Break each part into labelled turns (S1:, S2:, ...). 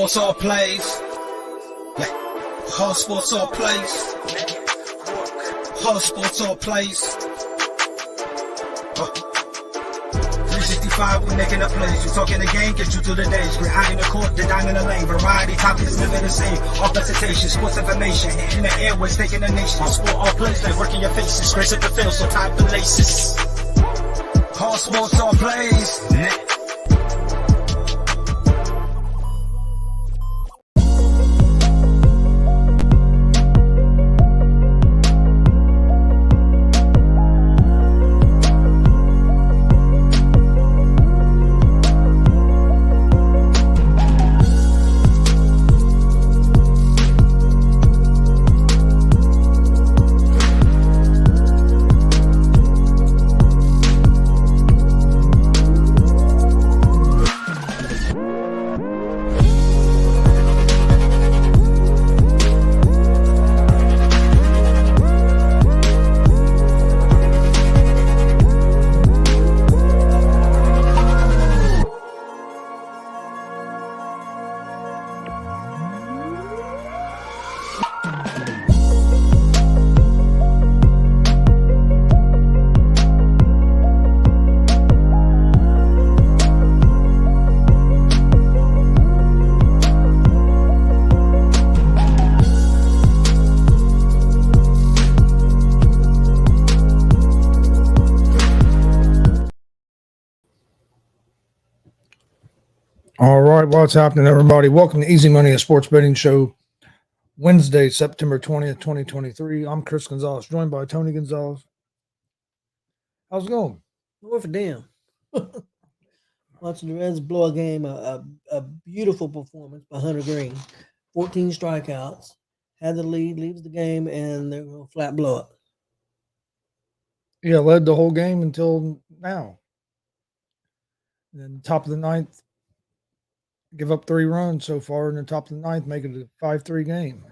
S1: sports all plays. Yeah. All sports all plays. All sports all plays. 365, we making up plays. We talking the game, get you through the days. We're high in the court, the dime in the lane. Variety topics, living the same. Offensive citation, sports information. Hitting the airways, taking the nation. All sport, all plays, they working your faces. Grace at the field, so tie the laces. All sports, all plays.
S2: All right, what's happening, everybody? Welcome to Easy Money, a sports betting show, Wednesday, September 20th, 2023. I'm Chris Gonzalez, joined by Tony Gonzalez. How's it going?
S3: What for damn? Watching the Reds blow a game, a beautiful performance by Hunter Green. 14 strikeouts, had the lead, leaves the game, and they're going to flat blow it.
S2: Yeah, led the whole game until now. And then top of the ninth, give up 3 runs so far, and then top of the ninth, make it a 5-3 game.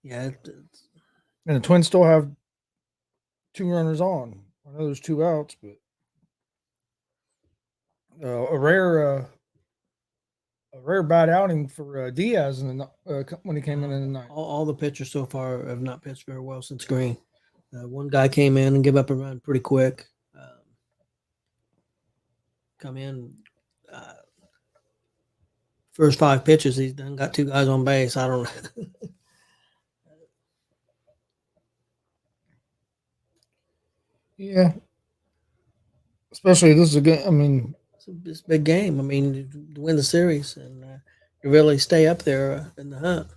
S3: Yeah.
S2: And the Twins still have 2 runners on. I know there's 2 outs, but a rare bad outing for Diaz when he came in the ninth.
S3: All the pitchers so far have not pitched very well since Green. One guy came in and gave up a run pretty quick. Come in. First 5 pitches, he's done got 2 guys on base. I don't know.
S2: Yeah. Especially this is a game. I mean,
S3: it's a big game. I mean, to win the series and to really stay up there in the hunt.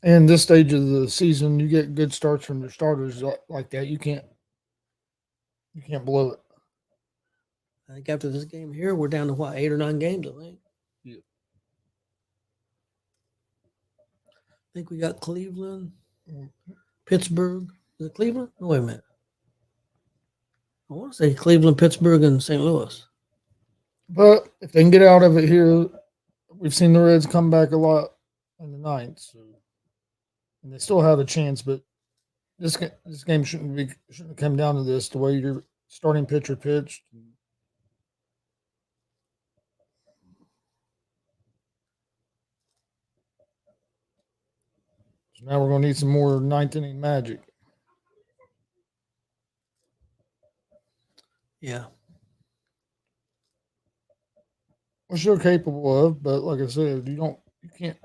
S2: And this stage of the season, you get good starts from your starters like that. You can't blow it.
S3: I think after this game here, we're down to 8 or 9 games, I think.
S2: Yeah.
S3: I think we got Cleveland, Pittsburgh. Is it Cleveland? No, wait a minute. I want to say Cleveland, Pittsburgh, and St. Louis.
S2: But if they can get out of it here, we've seen the Reds come back a lot in the ninth. So, and they still have a chance, but this game shouldn't come down to this, the way your starting pitcher pitched. So now we're going to need some more ninth inning magic.
S3: Yeah.
S2: Which they're capable of, but like I said, you can't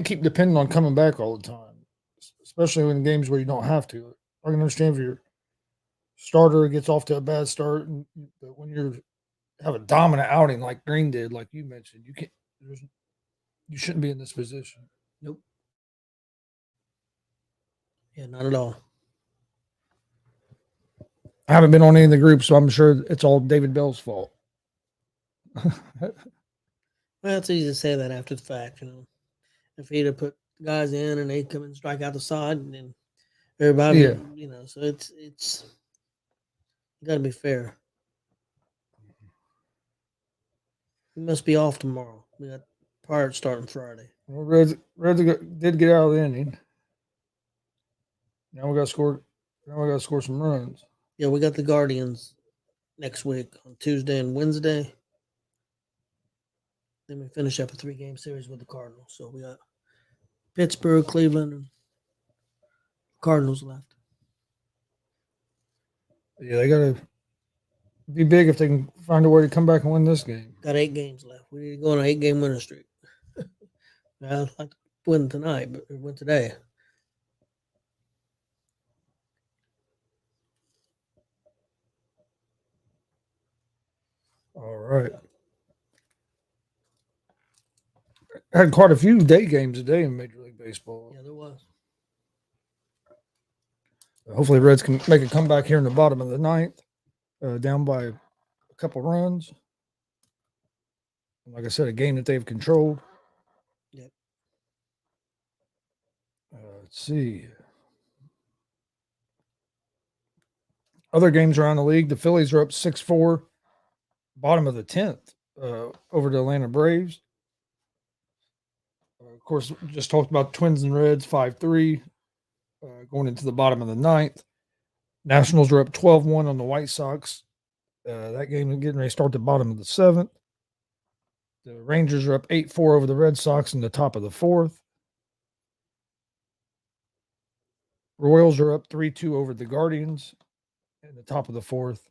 S2: keep depending on coming back all the time, especially in games where you don't have to. I can understand if your starter gets off to a bad start, but when you have a dominant outing like Green did, like you mentioned, you shouldn't be in this position.
S3: Nope. Yeah, not at all.
S2: I haven't been on any of the groups, so I'm sure it's all David Bell's fault.
S3: Well, it's easy to say that after the fact, If he'd have put guys in and they come and strike out the side, and then everybody, so it's you got to be fair. We must be off tomorrow. We got Pirates starting Friday.
S2: Well, Reds did get out of the inning. Now we got to score some runs.
S3: Yeah, we got the Guardians next week on Tuesday and Wednesday. Then we finish up a 3-game series with the Cardinals. So we got Pittsburgh, Cleveland, and Cardinals left.
S2: Yeah, they got to be big if they can find a way to come back and win this game.
S3: Got 8 games left. We need to go on an 8-game winning streak. I'd like to win tonight, but win today.
S2: All right. Had quite a few day games today in Major League Baseball.
S3: Yeah, there was.
S2: Hopefully, Reds can make a comeback here in the bottom of the ninth, down by a couple runs. Like I said, a game that they've controlled.
S3: Yep.
S2: Let's see. Other games around the league, the Phillies are up 6-4, bottom of the 10th, over the Atlanta Braves. Of course, just talked about Twins and Reds 5-3, going into the bottom of the ninth. Nationals are up 12-1 on the White Sox. That game is getting ready to start the bottom of the 7th. The Rangers are up 8-4 over the Red Sox in the top of the 4th. Royals are up 3-2 over the Guardians in the top of the 4th.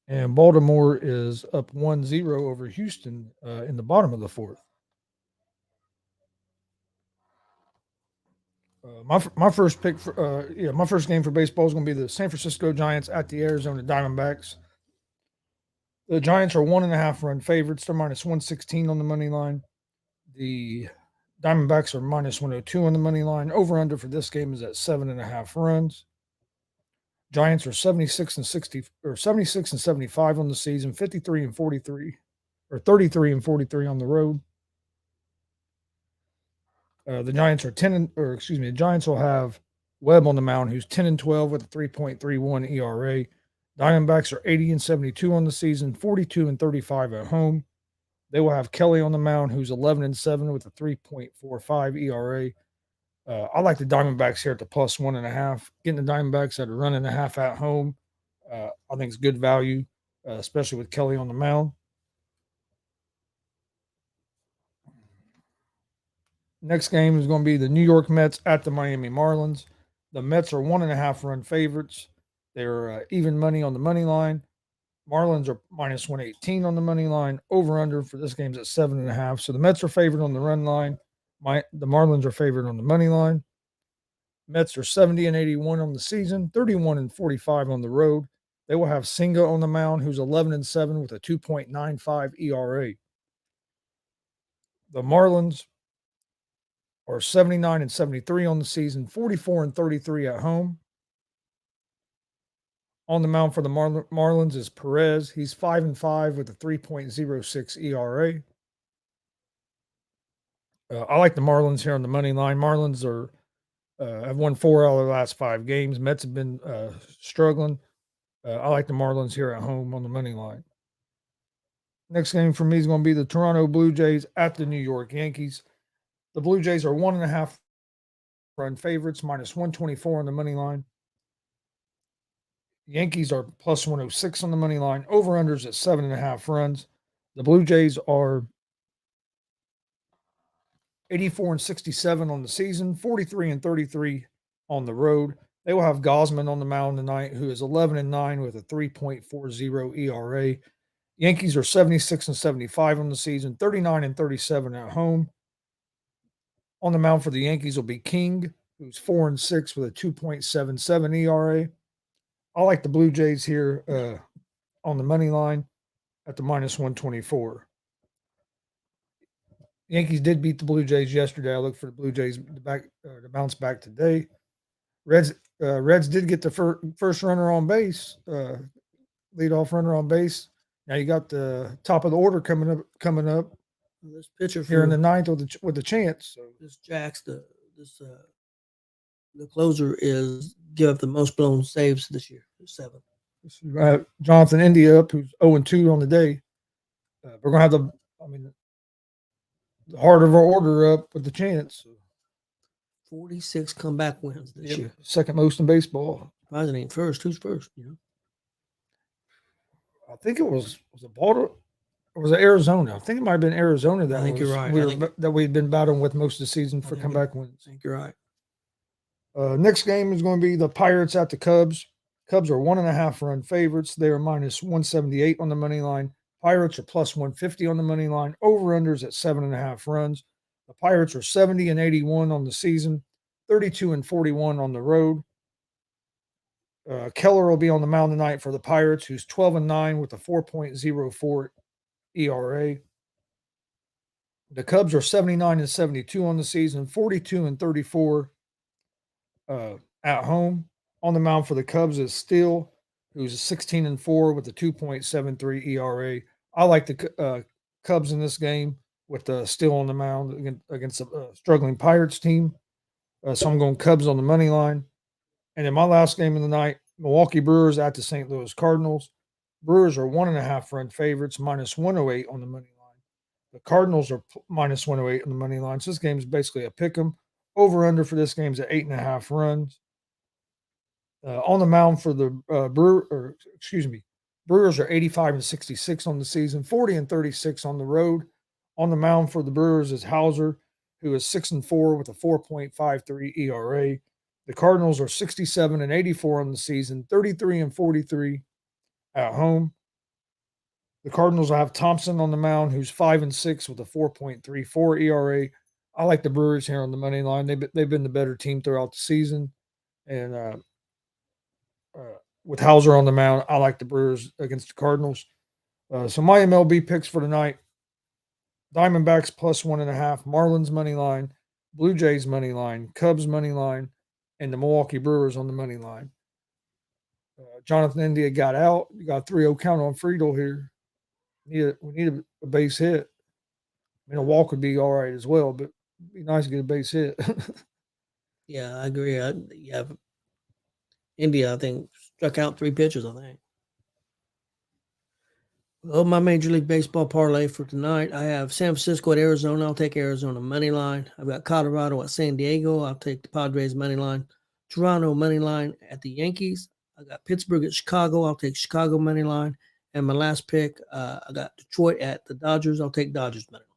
S2: And Baltimore is up 1-0 over Houston in the bottom of the 4th. My first pick for my first game for baseball is going to be the San Francisco Giants at the Arizona Diamondbacks. The Giants are 1.5 run favorites. They're minus 116 on the money line. The Diamondbacks are minus 102 on the money line. Over under for this game is at 7.5 runs. Giants are 76 and 75 on the season, 53 and 43, or 33 and 43 on the road. The Giants are the Giants will have Webb on the mound, who's 10 and 12 with a 3.31 ERA. Diamondbacks are 80 and 72 on the season, 42 and 35 at home. They will have Kelly on the mound, who's 11 and 7 with a 3.45 ERA. I like the Diamondbacks here at the plus 1.5. Getting the Diamondbacks at a 1.5 at home, I think it's good value, especially with Kelly on the mound. Next game is going to be the New York Mets at the Miami Marlins. The Mets are 1.5 run favorites. They're even money on the money line. Marlins are minus 118 on the money line. Over under for this game's at 7.5. So the Mets are favored on the run line. The Marlins are favored on the money line. Mets are 70 and 81 on the season, 31 and 45 on the road. They will have Senga on the mound, who's 11 and 7 with a 2.95 ERA. The Marlins are 79 and 73 on the season, 44 and 33 at home. On the mound for the Marlins is Perez. He's 5 and 5 with a 3.06 ERA. I like the Marlins here on the money line. Marlins have won 4 out of the last 5 games. Mets have been struggling. I like the Marlins here at home on the money line. Next game for me is going to be the Toronto Blue Jays at the New York Yankees. The Blue Jays are 1.5 run favorites, minus 124 on the money line. Yankees are plus 106 on the money line. Over-unders at 7.5 runs. The Blue Jays are 84 and 67 on the season, 43 and 33 on the road. They will have Gosman on the mound tonight, who is 11 and 9 with a 3.40 ERA. Yankees are 76 and 75 on the season, 39 and 37 at home. On the mound for the Yankees will be King, who's 4 and 6 with a 2.77 ERA. I like the Blue Jays here on the money line at the minus 124. Yankees did beat the Blue Jays yesterday. I look for the Blue Jays to bounce back today. Reds did get the first runner on base, leadoff runner on base. Now you got the top of the order coming up.
S3: This pitcher
S2: here in the ninth with the chance. So
S3: this Jax, the closer is give up the most blown saves this year, 7.
S2: Jonathan India up, who's 0-2 on the day. We're gonna have the heart of our order up with the chance.
S3: 46 comeback wins this year.
S2: Second most in baseball.
S3: Surprising ain't first. Who's first?
S2: I think it was it Baltimore or was it Arizona? I think it might have been Arizona that
S3: I think you're right.
S2: that we'd been battling with most of the season for comeback wins.
S3: I think you're right.
S2: Next game is going to be the Pirates at the Cubs. Cubs are 1.5 run favorites. They are minus 178 on the money line. Pirates are plus 150 on the money line. Over-unders at 7.5 runs. The Pirates are 70 and 81 on the season, 32 and 41 on the road. Keller will be on the mound tonight for the Pirates, who's 12 and 9 with a 4.04 ERA. The Cubs are 79 and 72 on the season, 42 and 34 at home. On the mound for the Cubs is Steele, who's 16 and 4 with a 2.73 ERA. I like the Cubs in this game with Steele on the mound against a struggling Pirates team. So I'm going Cubs on the money line. And in my last game of the night, Milwaukee Brewers at the St. Louis Cardinals. Brewers are 1.5 run favorites, minus 108 on the money line. The Cardinals are minus 108 on the money line. So this game is basically a pick 'em. Over under for this game is at 8.5 runs. On the mound for the Brewers are 85 and 66 on the season, 40 and 36 on the road. On the mound for the Brewers is Hauser, who is 6 and 4 with a 4.53 ERA. The Cardinals are 67 and 84 on the season, 33 and 43 at home. The Cardinals will have Thompson on the mound, who's 5 and 6 with a 4.34 ERA. I like the Brewers here on the money line. They've been the better team throughout the season, and with Hauser on the mound, I like the Brewers against the Cardinals. So my MLB picks for tonight: Diamondbacks plus 1.5, Marlins money line, Blue Jays money line, Cubs money line, and the Milwaukee Brewers on the money line. Jonathan India got out. You got 3-0 count on Friedel here. We need a base hit. I mean, a walk would be all right as well, but it'd be nice to get a base hit.
S3: Yeah, I agree. India, I think, struck out 3 pitchers, I think. Well, my Major League Baseball parlay for tonight, I have San Francisco at Arizona. I'll take Arizona money line. I've got Colorado at San Diego. I'll take the Padres money line. Toronto money line at the Yankees. I got Pittsburgh at Chicago. I'll take Chicago money line. And my last pick, I got Detroit at the Dodgers. I'll take Dodgers money line.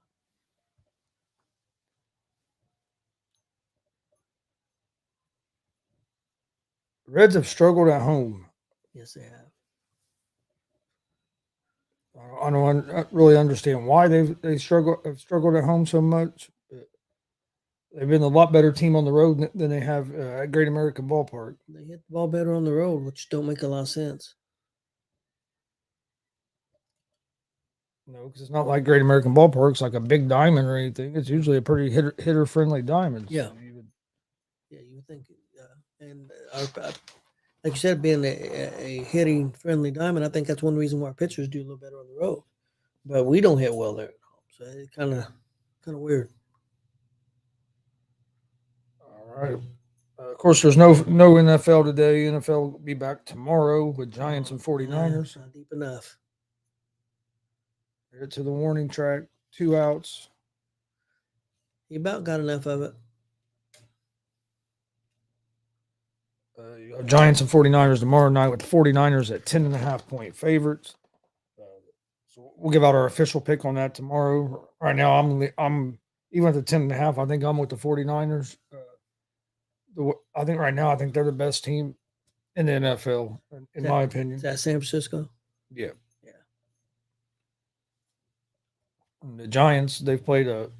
S2: Reds have struggled at home.
S3: Yes, they have.
S2: I don't really understand why have struggled at home so much. They've been a lot better team on the road than they have at Great American Ballpark.
S3: They hit the ball better on the road, which don't make a lot of sense.
S2: No, because it's not like Great American Ballpark. It's like a big diamond or anything. It's usually a pretty hitter friendly diamond.
S3: Yeah.
S2: So you
S3: would think. And like you said, being a hitting friendly diamond, I think that's one reason why our pitchers do a little better on the road. But we don't hit well there at home, so it's kind of weird.
S2: All right. Of course, there's no NFL today. NFL will be back tomorrow with Giants and 49ers.
S3: Not deep enough.
S2: Head to the warning track. 2 outs.
S3: You about got enough of it.
S2: Giants and 49ers tomorrow night with the 49ers at 10.5 point favorites. So we'll give out our official pick on that tomorrow. Right now, I'm even at the 10.5. I think I'm with the 49ers. I think right now, I think they're the best team in the NFL, in my opinion.
S3: Is that San Francisco?
S2: Yeah. And the Giants, they've played a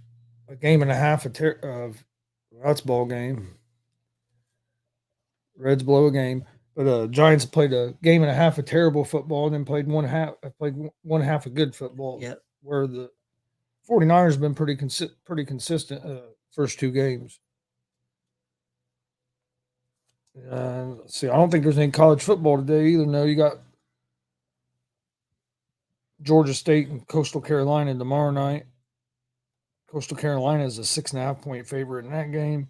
S2: game and a half of that's ball game. Reds blow a game, but Giants played a game and a half of terrible football and then played one half of good football.
S3: Yeah.
S2: Where the 49ers have been pretty consistent first 2 games. Let's see, I don't think there's any college football today either. No, you got Georgia State and Coastal Carolina tomorrow night. Coastal Carolina is a 6.5 point favorite in that game.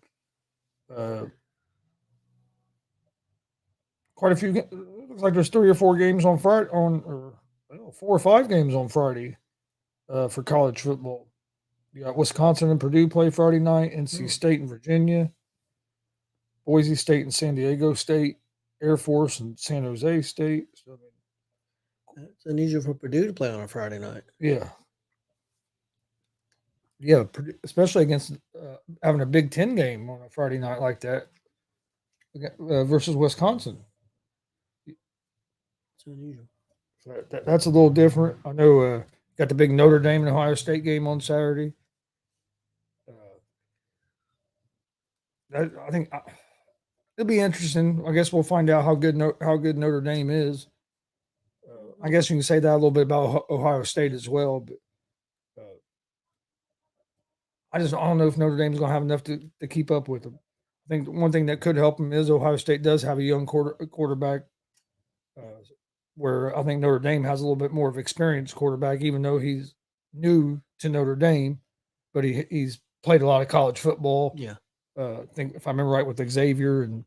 S2: Quite a few. Looks like there's 3 or 4 games on Friday, 4 or 5 games on Friday for college football. You got Wisconsin and Purdue play Friday night. NC State and Virginia. Boise State and San Diego State. Air Force and San Jose State. So,
S3: It's unusual for Purdue to play on a Friday night.
S2: Yeah. Yeah, especially against having a Big Ten game on a Friday night like that versus Wisconsin.
S3: It's unusual.
S2: So that's a little different. I know got the big Notre Dame and Ohio State game on Saturday. I think it'll be interesting. I guess we'll find out how good Notre Dame is. I guess you can say that a little bit about Ohio State as well, but I don't know if Notre Dame's going to have enough to keep up with them. I think one thing that could help them is Ohio State does have a young quarterback, where I think Notre Dame has a little bit more of experienced quarterback, even though he's new to Notre Dame, but he's played a lot of college football.
S3: Yeah.
S2: I think if I remember right with Xavier, and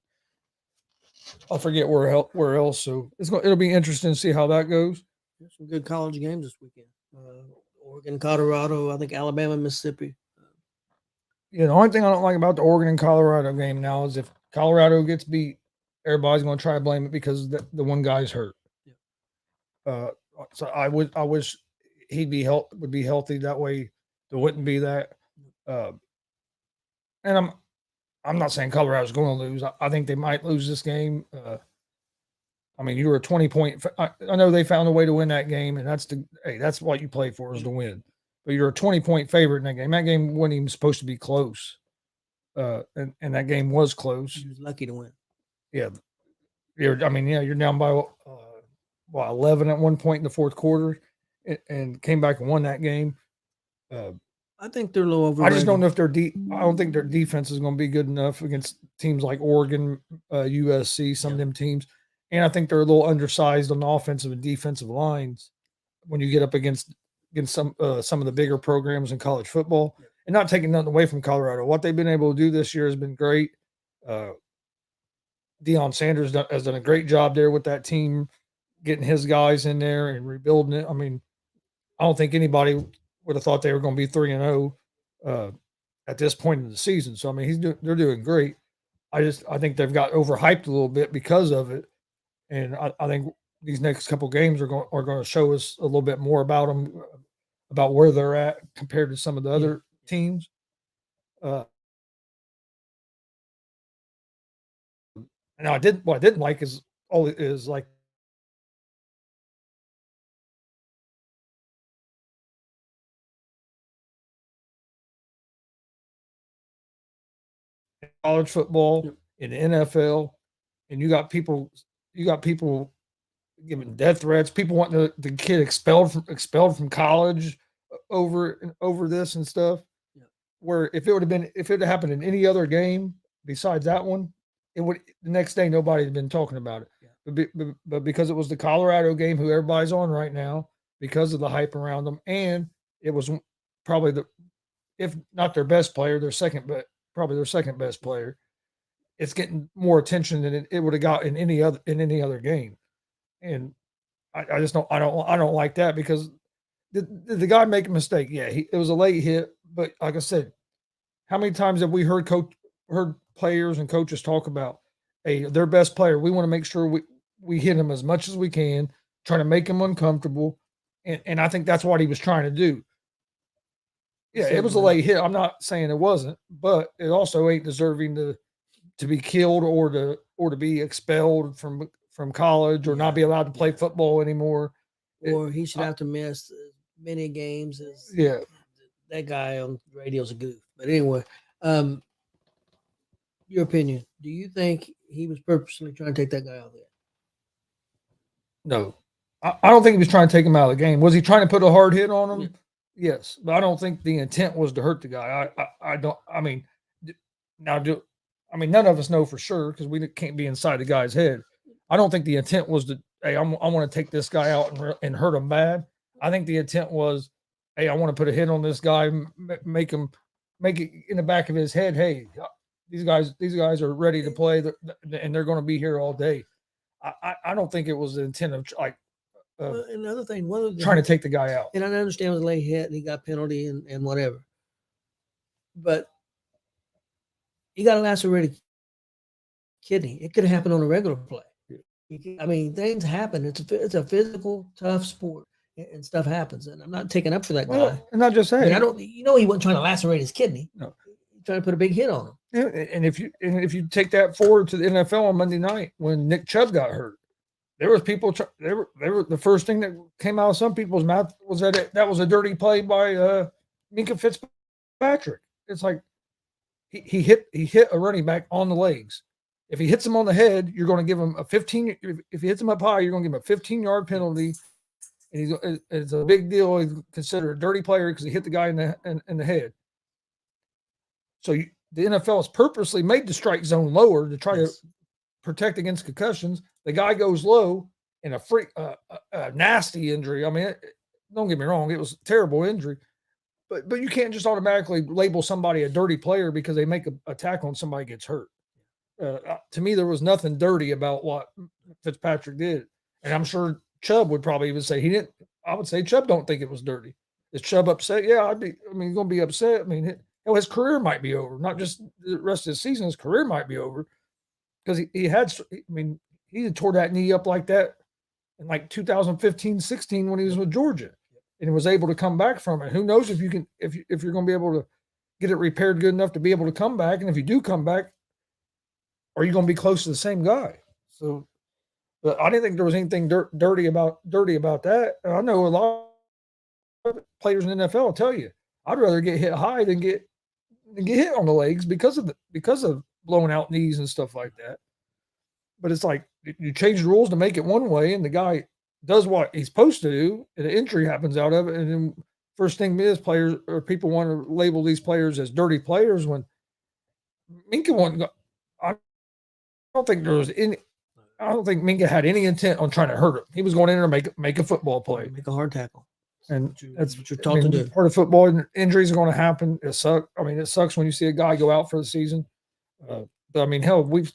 S2: I'll forget where else. So it'll be interesting to see how that goes.
S3: There's some good college games this weekend. Oregon, Colorado, I think Alabama, Mississippi.
S2: Yeah, the only thing I don't like about the Oregon and Colorado game now is if Colorado gets beat, everybody's going to try to blame it because the one guy's hurt. Yeah. So I wish would be healthy, that way there wouldn't be that. And I'm not saying Colorado's going to lose. I think they might lose this game. I mean, you were a 20-point. I know they found a way to win that game, and that's what you play for, is to win. But you're a 20-point favorite in that game. That game wasn't even supposed to be close, and that game was close.
S3: He was lucky to win.
S2: Yeah, you're down by 11 at one point in the fourth quarter, and came back and won that game.
S3: I think they're a little overrated.
S2: I just don't know if I don't think their defense is going to be good enough against teams like Oregon, USC, some of them teams. And I think they're a little undersized on the offensive and defensive lines when you get up against some of the bigger programs in college football. And not taking nothing away from Colorado. What they've been able to do this year has been great. Deion Sanders has done a great job there with that team, getting his guys in there and rebuilding it. I mean, I don't think anybody would have thought they were going to be 3-0 at this point in the season. So I mean, they're doing great. I think they've got overhyped a little bit because of it, and I think these next couple games are going to show us a little bit more about them, about where they're at compared to some of the other teams. What I didn't like is like college football, in the NFL, and you got people giving death threats, people wanting the kid expelled from college over this and stuff. Yeah. Where if it had happened in any other game besides that one, it would the next day nobody had been talking about it. Yeah. But because it was the Colorado game, who everybody's on right now, because of the hype around them, and it was probably if not their best player, probably their second best player. It's getting more attention than it would have got in any other game, and I just don't like that, because did the guy make a mistake? Yeah, it was a late hit, but like I said, how many times have we heard players and coaches talk about, hey, their best player, we want to make sure we hit him as much as we can, trying to make him uncomfortable, and I think that's what he was trying to do. Yeah, it was a late hit. I'm not saying it wasn't, but it also ain't deserving to be killed or to be expelled from college, or not be allowed to play football anymore.
S3: Or he should have to miss as many games as that guy on the radio's a goof. But anyway, your opinion. Do you think he was purposely trying to take that guy out there?
S2: No. I don't think he was trying to take him out of the game. Was he trying to put a hard hit on him? Yeah. Yes, but I don't think the intent was to hurt the guy. None of us know for sure, because we can't be inside the guy's head. I don't think the intent was to, hey, I want to take this guy out and hurt him bad. I think the intent was, hey, I want to put a hit on this guy, make it in the back of his head, hey, these guys are ready to play, and they're going to be here all day. I don't think it was the intent of
S3: another thing,
S2: trying to take the guy out.
S3: And I understand it was a late hit and he got penalty and whatever, but he got a lacerated kidney. It could have happened on a regular play. I mean, things happen. It's a physical, tough sport, and stuff happens. And I'm not taking up for that guy.
S2: Well, and not just that.
S3: I mean, I don't. He wasn't trying to lacerate his kidney.
S2: No.
S3: He's trying to put a big hit on him.
S2: Yeah, and if you take that forward to the NFL on Monday night when Nick Chubb got hurt, there was people. They were the first thing that came out of some people's mouth was that was a dirty play by Minka Fitzpatrick. It's like he hit a running back on the legs. If he hits him on the head, you're going to give him a 15. If he hits him up high, you're going to give him a 15-yard penalty, and it's a big deal. He's considered a dirty player because he hit the guy in the head. So the NFL has purposely made the strike zone lower to try to protect against concussions. The guy goes low in a nasty injury. I mean, don't get me wrong, it was a terrible injury, but you can't just automatically label somebody a dirty player because they make a tackle and somebody gets hurt. To me, there was nothing dirty about what Fitzpatrick did, and I'm sure Chubb would probably even say he didn't. I would say Chubb don't think it was dirty. Is Chubb upset? Yeah, he's going to be upset. I mean, his career might be over, not just the rest of the season. His career might be over because he had tore that knee up like that in like 2015-16 when he was with Georgia, and was able to come back from it. Who knows if you're going to be able to get it repaired good enough to be able to come back, and if you do come back, are you going to be close to the same guy? So, but I didn't think there was anything dirty about that. And I know a lot of players in the NFL will tell you, I'd rather get hit high than get hit on the legs because of blowing out knees and stuff like that. But it's like you change the rules to make it one way, and the guy does what he's supposed to do, and an injury happens out of it. And then first thing is players or people want to label these players as dirty players when Minka won't go. I don't think Minka had any intent on trying to hurt him. He was going in there to make a football play,
S3: make a hard tackle,
S2: and that's
S3: what you're taught to do.
S2: Part of football, and injuries are going to happen. It sucks. I mean, it sucks when you see a guy go out for the season. But I mean, hell, we've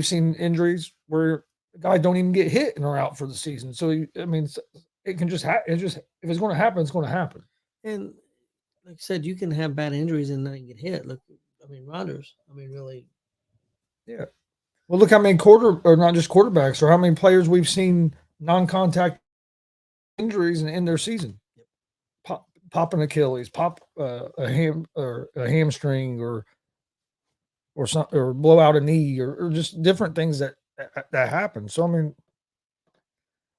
S2: seen injuries where guys don't even get hit and are out for the season. So it can just happen. If it's going to happen, it's going to happen.
S3: And like I said, you can have bad injuries and not get hit. Look, I mean, Rodgers. I mean, really.
S2: Yeah. Well, look how many not just quarterbacks, or how many players we've seen non-contact injuries and end their season. Pop an Achilles, pop a hamstring, or blow out a knee, or just different things that happen. So I mean,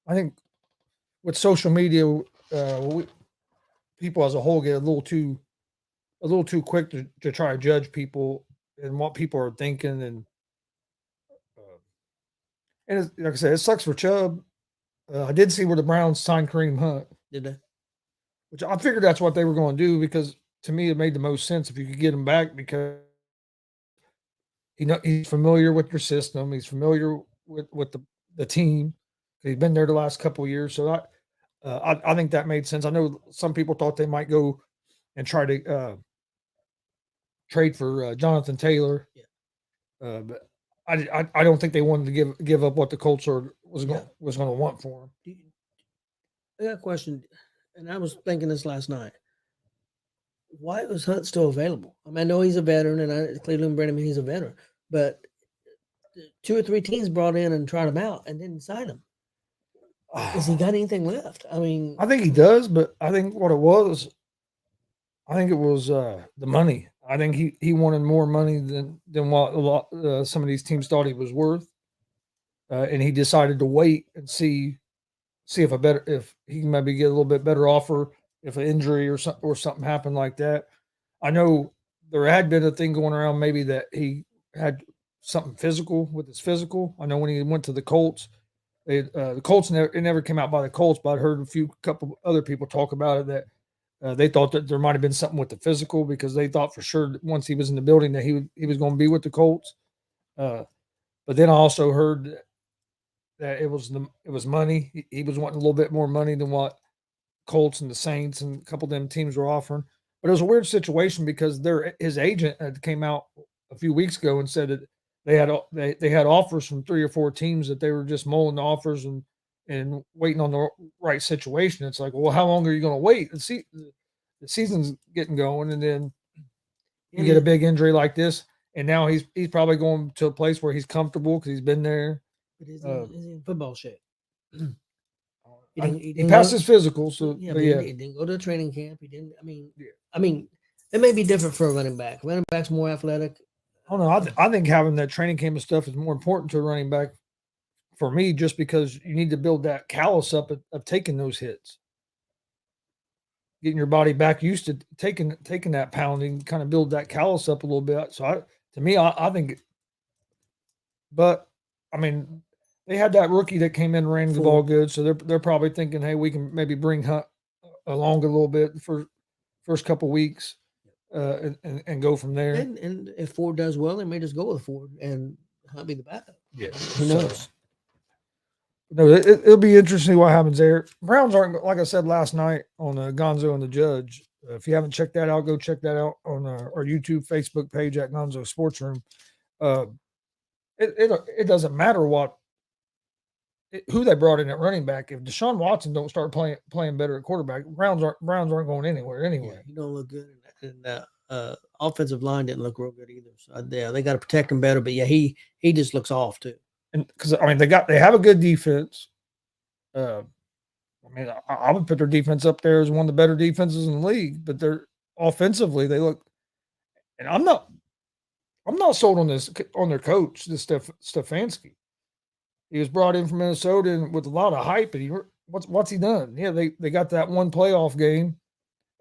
S2: I think with social media, people as a whole get a little too quick to try to judge people and what people are thinking, and like I said, it sucks for Chubb. I did see where the Browns signed Kareem Hunt.
S3: Did they?
S2: Which I figured that's what they were going to do, because to me it made the most sense if you could get him back, because he's familiar with your system. He's familiar with the team. He's been there the last couple of years. So I think that made sense. I know some people thought they might go and try to trade for Jonathan Taylor.
S3: Yeah.
S2: But I don't think they wanted to give up what the Colts was going to want for him.
S3: I got a question, and I was thinking this last night. Why was Hunt still available? I mean, I know he's a veteran, and Cleveland bred him. He's a veteran, but 2 or 3 teams brought in and tried him out and didn't sign him. Has he got anything left? I mean,
S2: I think he does, but I think what it was, the money. I think he wanted more money than what some of these teams thought he was worth, and he decided to wait and see if he can maybe get a little bit better offer if an injury or something happened like that. I know there had been a thing going around maybe that he had something physical with his physical. I know when he went to the Colts, the Colts it never came out by the Colts, but I heard couple other people talk about it that. They thought that there might have been something with the physical, because they thought for sure that once he was in the building that he was going to be with the Colts. But then I also heard that it was money. He was wanting a little bit more money than what Colts and the Saints and a couple of them teams were offering. But it was a weird situation because his agent had came out a few weeks ago and said that they had offers from 3 or 4 teams that they were just mulling the offers and waiting on the right situation. It's like, well, how long are you going to wait? The season's getting going, and then you get a big injury like this, and now he's probably going to a place where he's comfortable because he's been there.
S3: But is he in football shape?
S2: He passed his physical, so
S3: yeah, but he didn't go to a training camp. He didn't. I mean, it may be different for a running back. Running back's more athletic.
S2: I don't know. I think having that training camp and stuff is more important to a running back for me, just because you need to build that callus up of taking those hits, getting your body back used to taking that pounding, kind of build that callus up a little bit. So I think, but I mean, they had that rookie that came in and ran the ball good, so they're probably thinking, hey, we can maybe bring Hunt along a little bit for first couple weeks, and go from there.
S3: And if Ford does well, they may just go with Ford and Hunt be the backup.
S2: Yeah,
S3: who knows?
S2: No, it'll be interesting what happens there. Browns aren't, like I said last night on Gonzo and the Judge. If you haven't checked that out, go check that out on our YouTube, Facebook page at Gonzo Sports Room. It doesn't matter who they brought in at running back. If Deshaun Watson don't start playing better at quarterback, Browns aren't going anywhere anyway.
S3: Yeah, he don't look good, and offensive line didn't look real good either. So they got to protect him better. But yeah, he just looks off too.
S2: And because I mean they have a good defense. I mean I would put their defense up there as one of the better defenses in the league. But they're offensively they look, and I'm not sold on their coach, this Stefanski. He was brought in from Minnesota and with a lot of hype, and what's he done? Yeah, they got that one playoff game,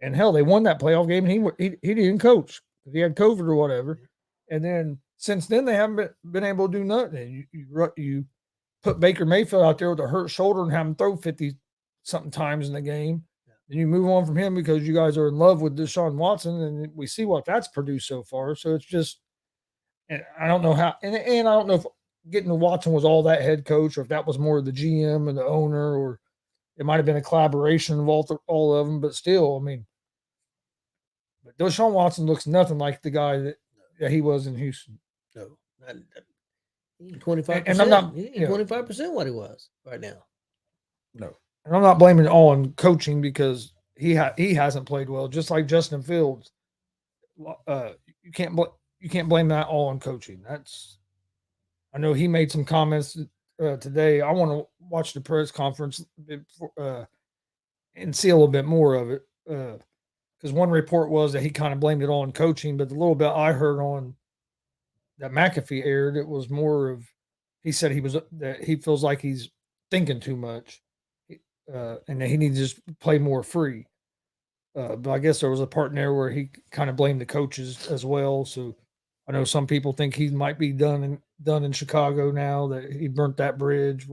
S2: and hell, they won that playoff game, and he didn't coach because he had COVID or whatever. And then since then, they haven't been able to do nothing. You put Baker Mayfield out there with a hurt shoulder and have him throw 50-something times in the game, and you move on from him because you guys are in love with Deshaun Watson, and we see what that's produced so far. So it's just, and I don't know how, and I don't know if getting to Watson was all that head coach, or if that was more of the GM and the owner, or it might have been a collaboration of all of them. But still, I mean, but Deshaun Watson looks nothing like the guy that he was in Houston.
S3: No, 25%.
S2: And I'm not
S3: 25% what he was right now.
S2: No, and I'm not blaming it all on coaching because he hasn't played well, just like Justin Fields. You can't blame that all on coaching. I know he made some comments today. I want to watch the press conference and see a little bit more of it. Because one report was that he kind of blamed it all on coaching, but the little bit I heard on that McAfee aired, it was more of, he said that he feels like he's thinking too much, and that he needs to just play more free. But I guess there was a part in there where he kind of blamed the coaches as well. So I know some people think he might be done in Chicago now, that he burnt that bridge.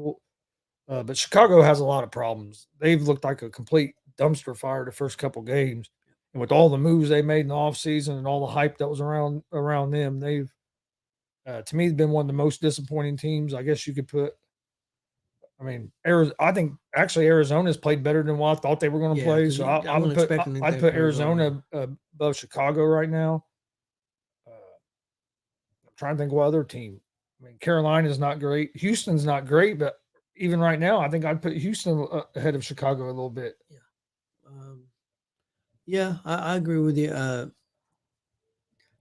S2: But Chicago has a lot of problems. They've looked like a complete dumpster fire the first couple games. And with all the moves they made in the offseason and all the hype that was around them, they've, to me, been one of the most disappointing teams. I guess you could put, I mean, I think actually Arizona's played better than what I thought they were going to play. So I'd put Arizona above Chicago right now. I'm trying to think what other team. I mean, Carolina's not great. Houston's not great, but even right now, I think I'd put Houston ahead of Chicago a little bit.
S3: Yeah. I agree with you. Like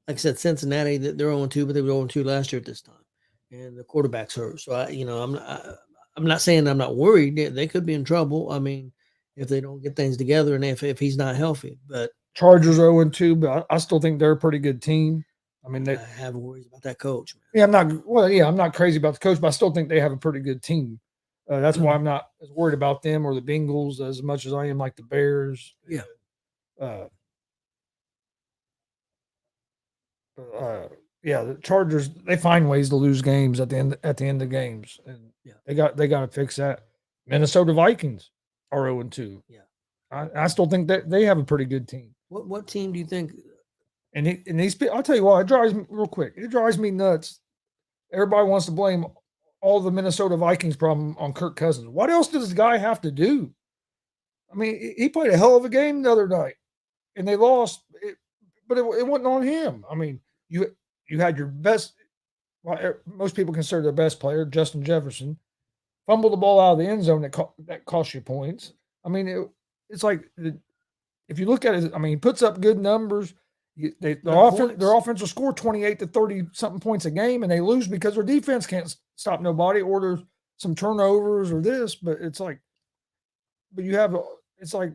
S3: I said, Cincinnati, they're 0-2, but they were 0-2 last year at this time, and the quarterback's hurt. So I'm not saying I'm not worried. They could be in trouble. I mean, if they don't get things together and if he's not healthy. But
S2: Chargers 0-2, but I still think they're a pretty good team. I mean, I
S3: have worries about that coach. Man.
S2: Yeah, I'm not crazy about the coach, but I still think they have a pretty good team. That's why I'm not as worried about them or the Bengals as much as I am like the Bears.
S3: Yeah.
S2: The Chargers, they find ways to lose games at the end of games, and they got to fix that. Minnesota Vikings are 0-2.
S3: Yeah,
S2: I still think that they have a pretty good team.
S3: What team do you think?
S2: And these people, I'll tell you what, it drives me real quick. It drives me nuts. Everybody wants to blame all the Minnesota Vikings problem on Kirk Cousins. What else does this guy have to do? I mean, he played a hell of a game the other night, and they lost. But it wasn't on him. I mean, you had your best. Well, most people consider their best player, Justin Jefferson, fumble the ball out of the end zone that cost you points. I mean, it's like if you look at it, I mean, he puts up good numbers. Their offense will score 28 to 30 something points a game, and they lose because their defense can't stop nobody, or some turnovers or this, but it's like, but you have it's like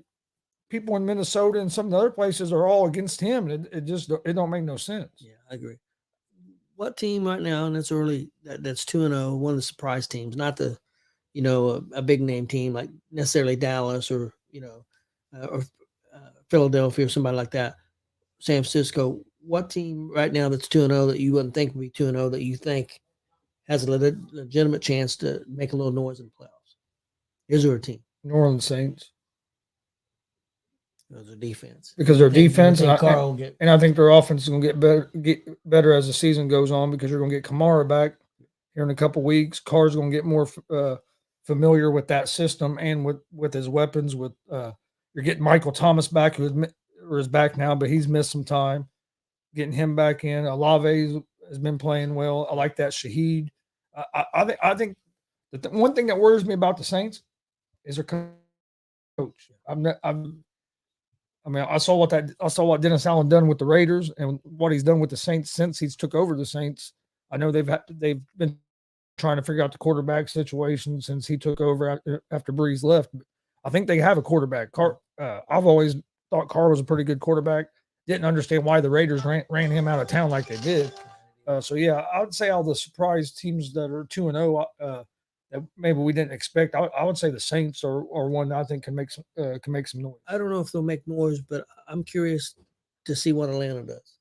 S2: people in Minnesota and some of the other places are all against him. It just it don't make no sense.
S3: Yeah, I agree. What team right now, and it's early, that's 2-0, one of the surprise teams, not the, a big name team like necessarily Dallas or, or Philadelphia or somebody like that, San Francisco. What team right now that's 2-0 that you wouldn't think would be 2-0 that you think has a legitimate chance to make a little noise in the playoffs? Is there a team?
S2: New Orleans Saints.
S3: Their defense,
S2: because their defense and
S3: I
S2: think their offense is going to get better as the season goes on, because you're going to get Kamara back here in a couple weeks. Carr's going to get more familiar with that system and with his weapons. You're getting Michael Thomas back, who is back now, but he's missed some time. Getting him back in. Olave has been playing well. I like that. Shaheed. I think the one thing that worries me about the Saints is their coach. I saw what Dennis Allen done with the Raiders and what he's done with the Saints since he's took over the Saints. I know they've been trying to figure out the quarterback situation since he took over after Breeze left. I think they have a quarterback. I've always thought Carr was a pretty good quarterback. Didn't understand why the Raiders ran him out of town like they did. So yeah, I would say all the surprise teams that are 2-0 that maybe we didn't expect. I would say the Saints are one that I think can make some noise.
S3: I don't know if they'll make noise, but I'm curious to see what Atlanta does.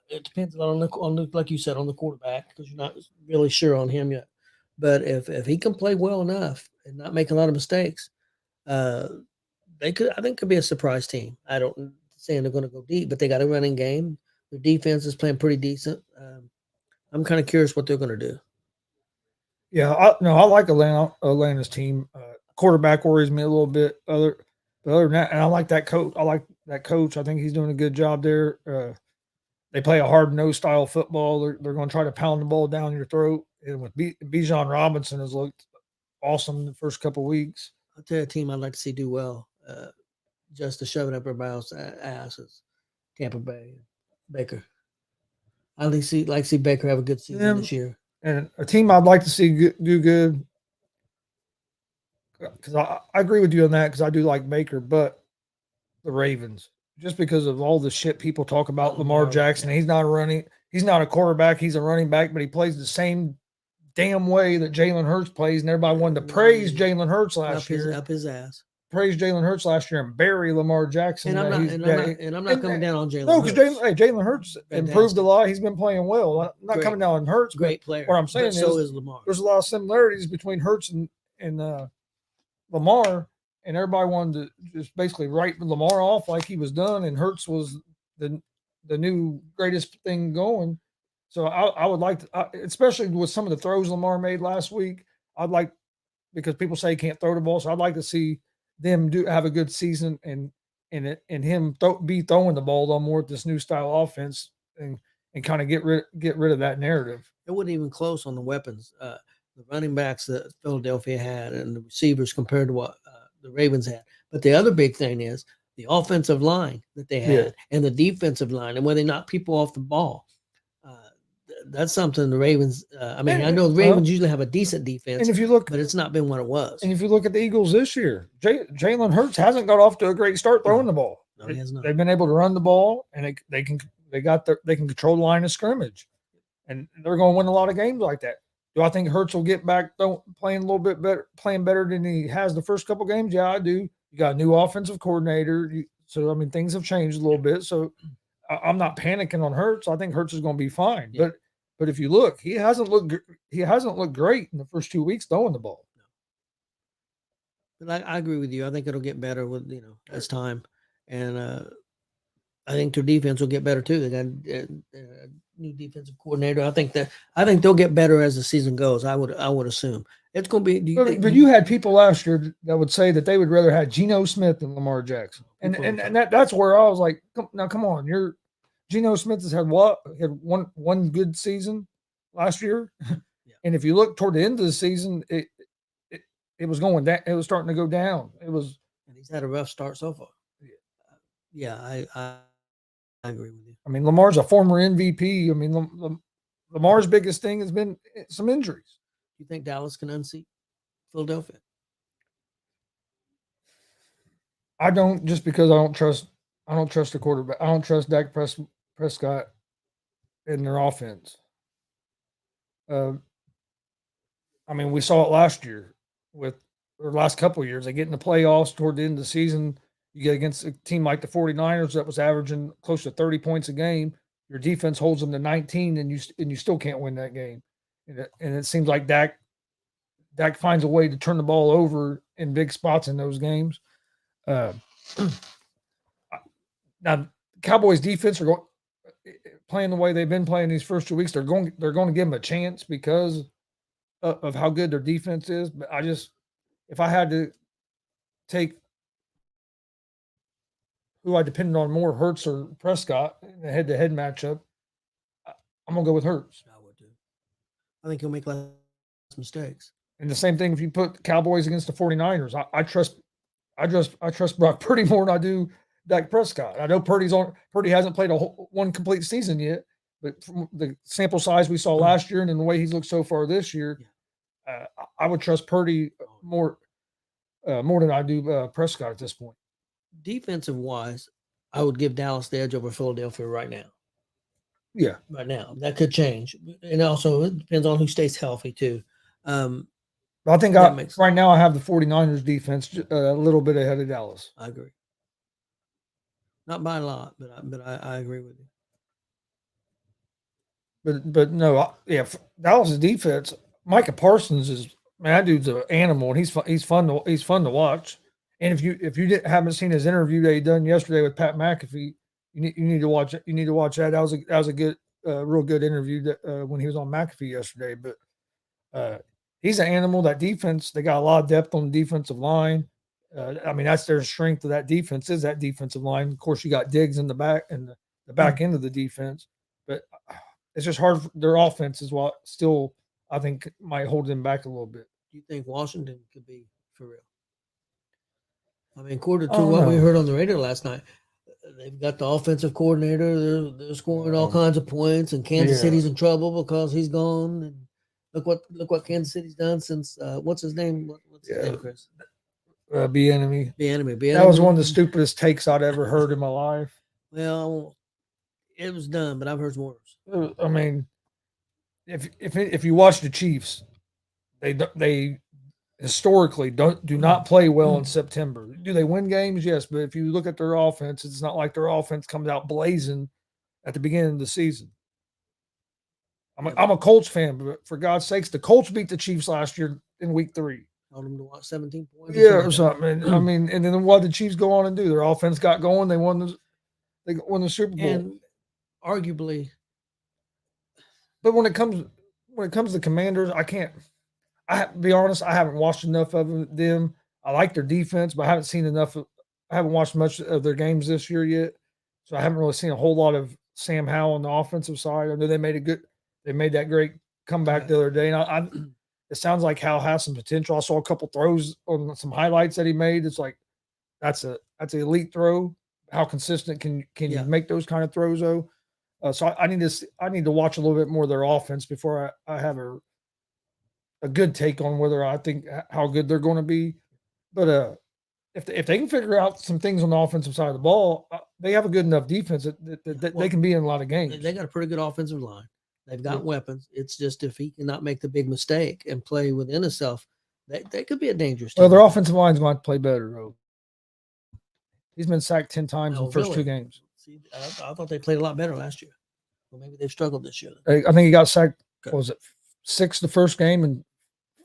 S3: It depends on the like you said, on the quarterback, because you're not really sure on him yet. But if he can play well enough and not make a lot of mistakes, I think could be a surprise team. I don't saying they're going to go deep, but they got a running game. Their defense is playing pretty decent. I'm kind of curious what they're going to do.
S2: Yeah, I like Atlanta's team. Quarterback worries me a little bit. Other than that, and I like that coach. I think he's doing a good job there. They play a hard-nosed style football. They're going to try to pound the ball down your throat. And with Bijan Robinson has looked awesome the first couple of weeks.
S3: I'll tell you a team I'd like to see do well, just to shove it up everybody's asses. Tampa Bay, Baker. I'd like to see Baker have a good season this year.
S2: And a team I'd like to see do good, because I agree with you on that, because I do like Baker, but the Ravens, just because of all the shit people talk about Lamar Jackson. Yeah. He's not a quarterback, he's a running back, but he plays the same damn way that Jalen Hurts plays, and everybody wanted to praise Jalen Hurts last year.
S3: Up his ass.
S2: Praise Jalen Hurts last year and bury Lamar Jackson.
S3: And I'm not coming down on Jalen Hurts.
S2: No, because Jalen Hurts improved a lot. He's been playing well. I'm not coming down on Hurts.
S3: Great player.
S2: What I'm saying is
S3: Lamar.
S2: There's a lot of similarities between Hurts and Lamar, and everybody wanted to just basically write Lamar off like he was done, and Hurts was the new greatest thing going. So I would like to, especially with some of the throws Lamar made last week, because people say he can't throw the ball, so I'd like to see them have a good season and him be throwing the ball a little more with this new style offense and kind of get rid of that narrative.
S3: It wasn't even close on the weapons. The running backs that Philadelphia had and the receivers compared to what the Ravens had. But the other big thing is the offensive line that they had and the defensive line and when they knock people off the ball. That's something the Ravens. I know the Ravens usually have a decent defense,
S2: and if you look,
S3: but it's not been what it was.
S2: And if you look at the Eagles this year, Jalen Hurts hasn't got off to a great start throwing the ball.
S3: No, he has not.
S2: They've been able to run the ball, and they can control the line of scrimmage, and they're going to win a lot of games like that. Do I think Hurts will get back playing a little bit better, playing better than he has the first couple games? Yeah, I do. You got a new offensive coordinator, so things have changed a little bit. So I'm not panicking on Hurts. I think Hurts is going to be fine, But if you look, he hasn't looked great in the first 2 weeks throwing the ball.
S3: But I agree with you. I think it'll get better with as time, and I think their defense will get better too. They got a new defensive coordinator. I think they'll get better as the season goes. I would assume it's going to be.
S2: But you had people last year that would say that they would rather have Geno Smith than Lamar Jackson, and that's where I was like, come on, Geno Smith had one good season last year, and if you look toward the end of the season, it was going down. It was starting to go down.
S3: And he's had a rough start so far. I agree with you.
S2: Lamar's a former MVP. Lamar's biggest thing has been some injuries.
S3: you think Dallas can unseat Philadelphia?
S2: I don't, just because I don't trust the quarterback. I don't trust Prescott in their offense. Uh, I mean, we saw it last year with or last couple of years. They get in the playoffs toward the end of the season. You get against a team like the 49ers that was averaging close to 30 points a game. Your defense holds them to 19, and you still can't win that game. And it seems like Dak finds a way to turn the ball over in big spots in those games. Uh, now, Cowboys defense are playing the way they've been playing these first 2 weeks. They're going to give them a chance because of how good their defense is. But if I had to take who I depended on more, Hurts or Prescott in a head-to-head matchup, I'm gonna go with Hurts.
S3: I would too. I think he'll make less mistakes.
S2: And the same thing if you put Cowboys against the 49ers. I trust Brock Purdy more than I do Dak Prescott. I know Purdy hasn't played one complete season yet, but from the sample size we saw last year and in the way he's looked so far this year, I would trust Purdy more than I do Prescott at this point.
S3: Defensive wise, I would give Dallas the edge over Philadelphia right now.
S2: Yeah,
S3: right now. That could change, and also it depends on who stays healthy too.
S2: I think right now I have the 49ers defense a little bit ahead of Dallas.
S3: I agree. Not by a lot, but I agree with you.
S2: But no, Dallas' defense. Micah Parsons that dude's an animal, and he's fun to watch. And if you haven't seen his interview that he done yesterday with Pat McAfee, you need to watch it. You need to watch that. That was a good, real good interview when he was on McAfee yesterday. But he's an animal. That defense, they got a lot of depth on the defensive line. I mean, that's their strength of that defense is that defensive line. Of course, you got Diggs in the back and the back end of the defense, but it's just hard. Their offense is what still I think might hold them back a little bit.
S3: Do you think Washington could be for real? I mean, according to what we heard on the radio last night, they've got the offensive coordinator. They're scoring all kinds of points, and Kansas City's in trouble because he's gone. And look what Kansas City's done since what's his name? What's his name, Chris?
S2: Bieniemy.
S3: Bieniemy.
S2: That was one of the stupidest takes I'd ever heard in my life.
S3: Well, it was done, but I've heard worse.
S2: I mean, if you watch the Chiefs, they historically do not play well in September. Do they win games? Yes, but if you look at their offense, it's not like their offense comes out blazing at the beginning of the season. I'm a Colts fan, but for God's sakes, the Colts beat the Chiefs last year in Week 3.
S3: Told them to watch 17 points.
S2: Yeah, or something. I mean, and then what did the Chiefs go on and do? Their offense got going. They won the Super Bowl.
S3: And arguably,
S2: but when it comes to Commanders, I be honest, I haven't watched enough of them. I like their defense, but I haven't seen enough. I haven't watched much of their games this year yet, so I haven't really seen a whole lot of Sam Howell on the offensive side. I know they made that great comeback the other day, and it sounds like Howell has some potential. I saw a couple throws on some highlights that he made. It's like that's an elite throw. How consistent can you make those kind of throws though? So I need to watch a little bit more of their offense before I have a good take on whether I think how good they're going to be. But if they can figure out some things on the offensive side of the ball, they have a good enough defense that they can be in a lot of games.
S3: They got a pretty good offensive line. They've got weapons. It's just if he cannot make the big mistake and play within himself, they could be a dangerous team.
S2: Well, their offensive line's going to have to play better, though. He's been sacked 10 times in the first 2 games.
S3: See, I thought they played a lot better last year. Well, maybe they've struggled this year.
S2: I think he got sacked, what was it, 6 the first game and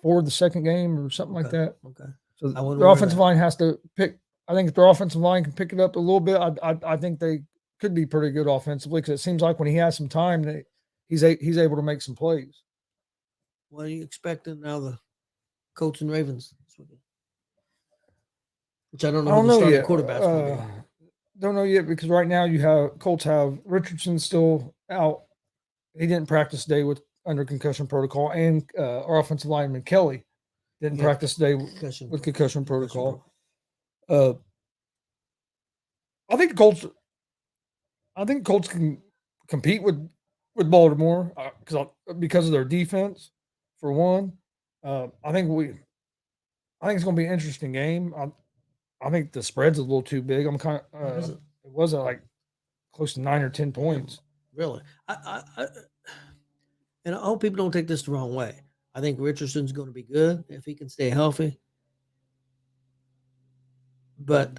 S2: 4 the second game or something like that.
S3: Okay.
S2: So their offensive line has to pick. I think if their offensive line can pick it up a little bit, I think they could be pretty good offensively because it seems like when he has some time, he's able to make some plays.
S3: What are you expecting now, the Colts and Ravens this weekend? Which I don't know who the starting quarterback's going to be.
S2: Don't know yet because right now Colts have Richardson still out. He didn't practice today under concussion protocol, and our offensive lineman Kelly didn't practice today with concussion protocol. I think Colts can compete with Baltimore because of their defense, for one. I think it's going to be an interesting game. I think the spread's a little too big. I'm kind of it wasn't like close to 9 or 10 points.
S3: Really, and I hope people don't take this the wrong way. I think Richardson's going to be good if he can stay healthy, but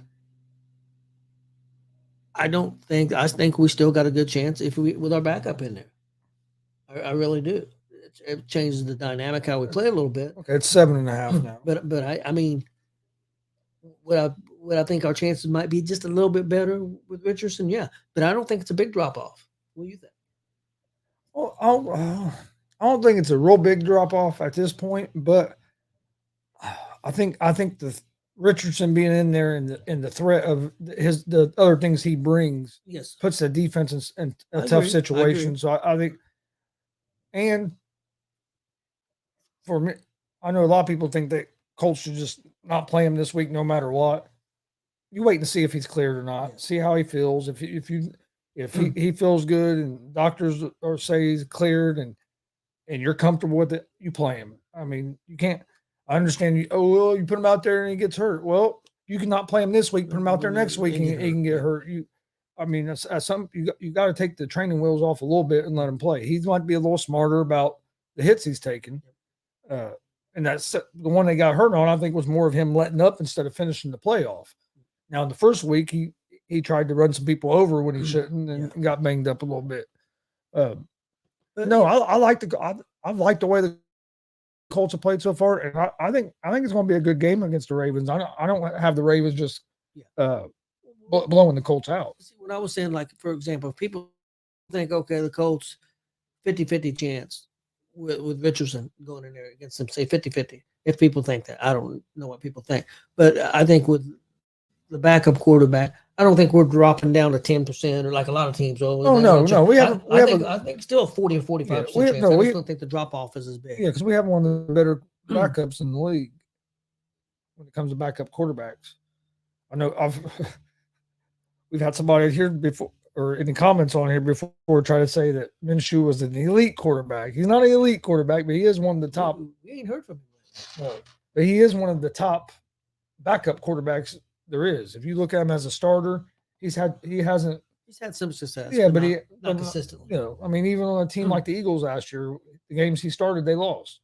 S3: I think we still got a good chance with our backup in there. I really do. It changes the dynamic how we play a little bit.
S2: Okay, it's 7.5 now.
S3: But I mean, what I think our chances might be just a little bit better with Richardson, yeah. But I don't think it's a big drop off. What do you think?
S2: Well, I don't think it's a real big drop off at this point, but I think the Richardson being in there and the threat of the other things he brings puts the defense in a tough situation. So I think, and for me, I know a lot of people think that Colts should just not play him this week no matter what. You wait and see if he's cleared or not. Yeah. See how he feels. If he feels good and doctors say he's cleared and you're comfortable with it, you play him. I mean, you can't. I understand you. Oh, well, you put him out there and he gets hurt. Well, you cannot play him this week. Put him out there next week and he can get hurt. You got to take the training wheels off a little bit and let him play. He might be a little smarter about the hits he's taking. And that's the one they got hurt on. I think was more of him letting up instead of finishing the playoff. Now in the first week, he tried to run some people over when he shouldn't and got banged up a little bit. No, I like the way the Colts have played so far, and I think it's going to be a good game against the Ravens. I don't have the Ravens just blowing the Colts out.
S3: See, what I was saying, like for example, if people think, okay, the Colts 50-50 chance with Richardson going in there against them, say 50-50. If people think that, I don't know what people think, but I think with the backup quarterback, I don't think we're dropping down to 10% or like a lot of teams. I think still a 40 or 45% chance. I don't think the drop off is as big.
S2: Yeah, because we have one of the better backups in the league when it comes to backup quarterbacks. I know we've had somebody here before or in the comments on here before try to say that Minshew was an elite quarterback. He's not an elite quarterback, but he is one of the top.
S3: We ain't heard from him.
S2: No, but he is one of the top backup quarterbacks there is. If you look at him as a starter, he's had
S3: some success.
S2: Yeah, but
S3: not consistently.
S2: I mean, even on a team like the Eagles last year, the games he started, they lost.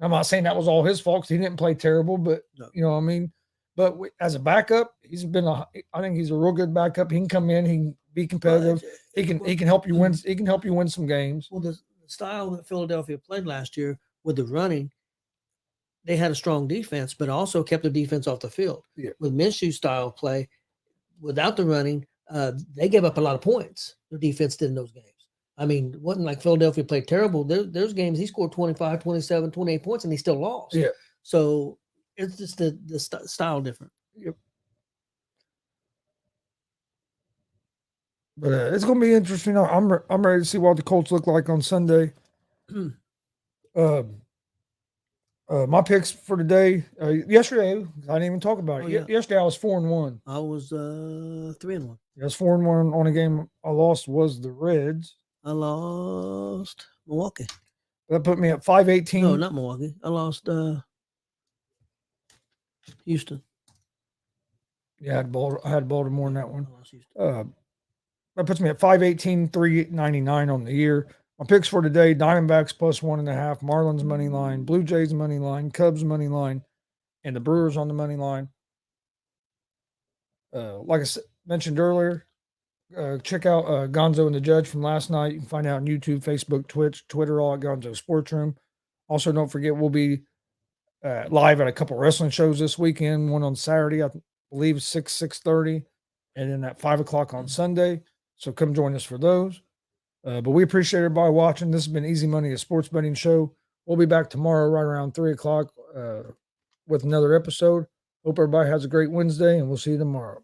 S2: I'm not saying that was all his fault because he didn't play terrible, but you know what I mean. But as a backup, I think he's a real good backup. He can come in, he can be competitive. He can help you win. He can help you win some games.
S3: Well, the style that Philadelphia played last year with the running, they had a strong defense, but also kept the defense off the field.
S2: Yeah.
S3: With Minshew's style of play, without the running, they gave up a lot of points. Their defense did in those games. I mean, it wasn't like Philadelphia played terrible. There's games he scored 25, 27, 28 points, and he still lost.
S2: Yeah.
S3: So it's just the style different.
S2: Yep. But it's going to be interesting. I'm ready to see what the Colts look like on Sunday. My picks for today. Yesterday, I didn't even talk about it. Yesterday, I was 4-1.
S3: I was 3-1.
S2: I was 4-1 on a game. I lost was the Reds.
S3: I lost Milwaukee.
S2: That put me at 5-18.
S3: No, not Milwaukee. I lost Houston.
S2: Yeah, I had Baltimore in that one. I lost Houston. That puts me at 5-18, 3.99 on the year. My picks for today: Diamondbacks plus 1.5, Marlins money line, Blue Jays money line, Cubs money line, and the Brewers on the money line. Like I mentioned earlier, check out Gonzo and the Judge from last night. You can find out on YouTube, Facebook, Twitch, Twitter, all at Gonzo Sports Room. Also, don't forget we'll be live at a couple wrestling shows this weekend. One on Saturday, I believe 6:30, and then at 5 o'clock on Sunday. So come join us for those. But we appreciate everybody watching. This has been Easy Money, a sports betting show. We'll be back tomorrow right around 3 o'clock with another episode. Hope everybody has a great Wednesday, and we'll see you tomorrow.